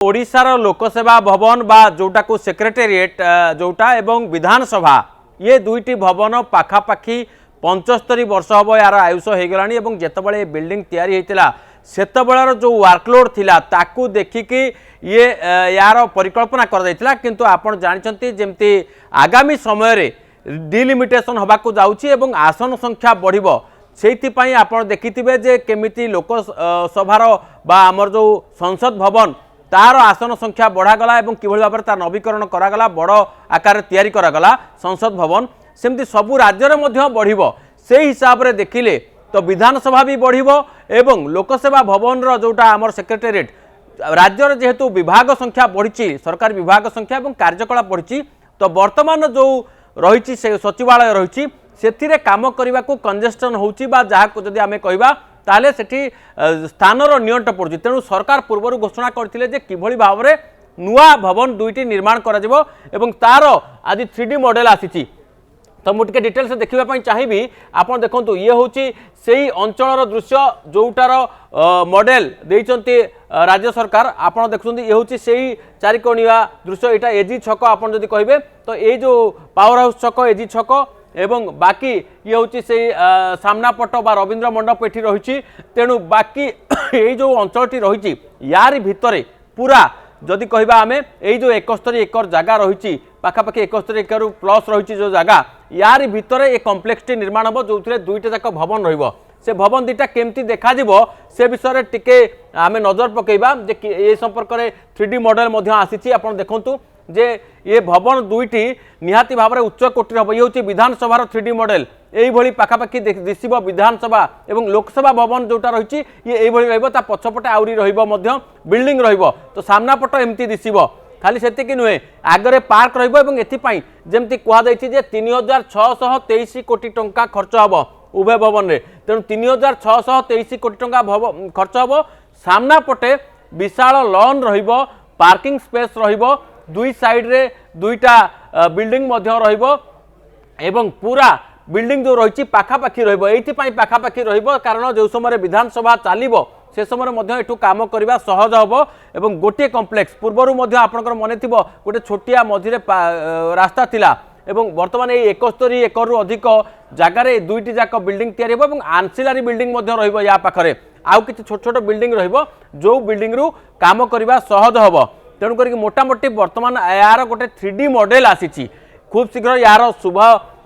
ओडिशार लोकसेवा भवन बा जोटा को सेक्रेटेरिएट जोटा एवं विधानसभा ये दुईटी भवन पाखापाखि 75 वर्ष हम यार आयुष हो गलानी जितेबाला बिल्डिंग तैयारी होता सेतबेलार जो वर्कलोड थिला ताकू देखिकी ये यार परिकल्पना कर किंतु आपण जानते जमती आगामी समय रे डिलिमिटेशन होबाकू जाउची एवं आसन संख्या बढ़िबो सेइथिपाई आपण देखिथिबे जे केमिति लोकसभार बा आमर जो संसद भवन तार आसन संख्या बढ़ागला और किभଳି भाव तार नवीकरण करागला बड़ आकार तैयारी करागला संसद भवन सेमती सबु राज्य में बढ़िबो से हिसाब रे देखिले तो विधानसभा भी बढ़िबो एवं लोकसेवा भवन रो जोटा आमर सेक्रेटेरिएट राज्य जेहेतु विभाग संख्या बढ़ी सरकारी विभाग संख्या और कार्यकलाप बढ़ी तो वर्तमान जो रही सचिवालय रही से काम करने को कंजेस्टन होची बा जहाँ जदि आम कहवा ताले सेठी स्थानर नियंट पड़ुछि तेणु सरकार पूर्व घोषणा करथिले किभଳି भाव में नुआ भवन दुईटी निर्माण करा एवं तार आज 3D मॉडल आसीछि तो मुझे डिटेल्स देखा चाहिए आप देखो ये हूँ से अंचल दृश्य जोटार मॉडल देइचंती राज्य सरकार आप देखुं ये हूँ से चारिकोणिया दृश्य यहाँ एजी छक आप कहे तो ये जो पावर हाउस छक एजी छक एवं बाकी ये हूँ से सामना पट बा रवींद्र मंडप ये रही तेणु बाकी ये जो अंचलटी रही यार भितर पूरा जदि कहवा आम ये जो 71 एकर जगह रही पाखापाखि 71 एकर प्लस रही जो जगह यार भितर ये कम्प्लेक्स निर्माण हम जो दुईटा जाक भवन से भवन दुईटा केमती देखा से विषय टिके आम नजर पकेबा जे संपर्क में 3D मॉडल आसी आप देखु जे ये भवन दुईटी निहाती भाव में उच्च कोटि हम ये हूँ विधानसभार 3D मॉडल यही पाखापाखि दिशब विधानसभा एवं लोकसेवा भवन जोटा रही ये पछपटे आहरी बिल्डिंग तो सामना पट एमती दिशब खाली से नुहे आगरे पार्क रही जमती कहुई 3623 कोटी टंका खर्च हम उभय भवन में तेणु 3623 कोटी टंका खर्च हम सामना पटे विशाल लॉन पार्किंग स्पेस रहिबो दुई साइड रे दुईटा बिल्डिंग एवं पूरा बिल्डिंग जो रही पाखापाखि रही पाखापाखि कारण जो समय विधानसभा चलो से समय एठू काम करने सहज हम एवं गोटे कम्प्लेक्स पूर्वर आपंकर मन थी गोटे छोटिया मझे रास्ता थिला एवं वर्तमान ये 71 एकर अधिक जगार दुईटी जाक बिल्डिंग तैयारी हो आंसिलारी बिल्डिंग या पाखरे आउ कि छोट छोट बिल्डिंग जो बिल्डिंग रु काम करने सहज हम तेणुक मोटामोटी वर्तमान यार गोटे 3D मॉडल आसी खूब शीघ्र यार शुभ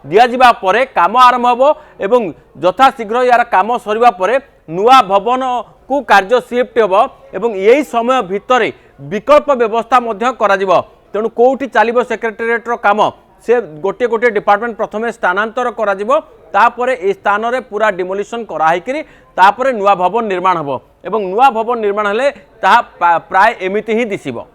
दिजा पर काम आरंभ हम एवं यथा शीघ्र यार काम सरवा पर नुआ भवन को कार्य शिफ्ट हम एवं यही समय भितर विकल्प व्यवस्था करा तेणु कौटी चलो सेक्रेटेरिएट काम से गोटे गोटे डिपार्टमेंट प्रथम स्थानांतर करा ए स्थान में पूरा डिमोलिशन कराई नुआ भवन निर्माण हम एवं नुआ भवन निर्माण हेले प्राय एमिति ही दिसिबो।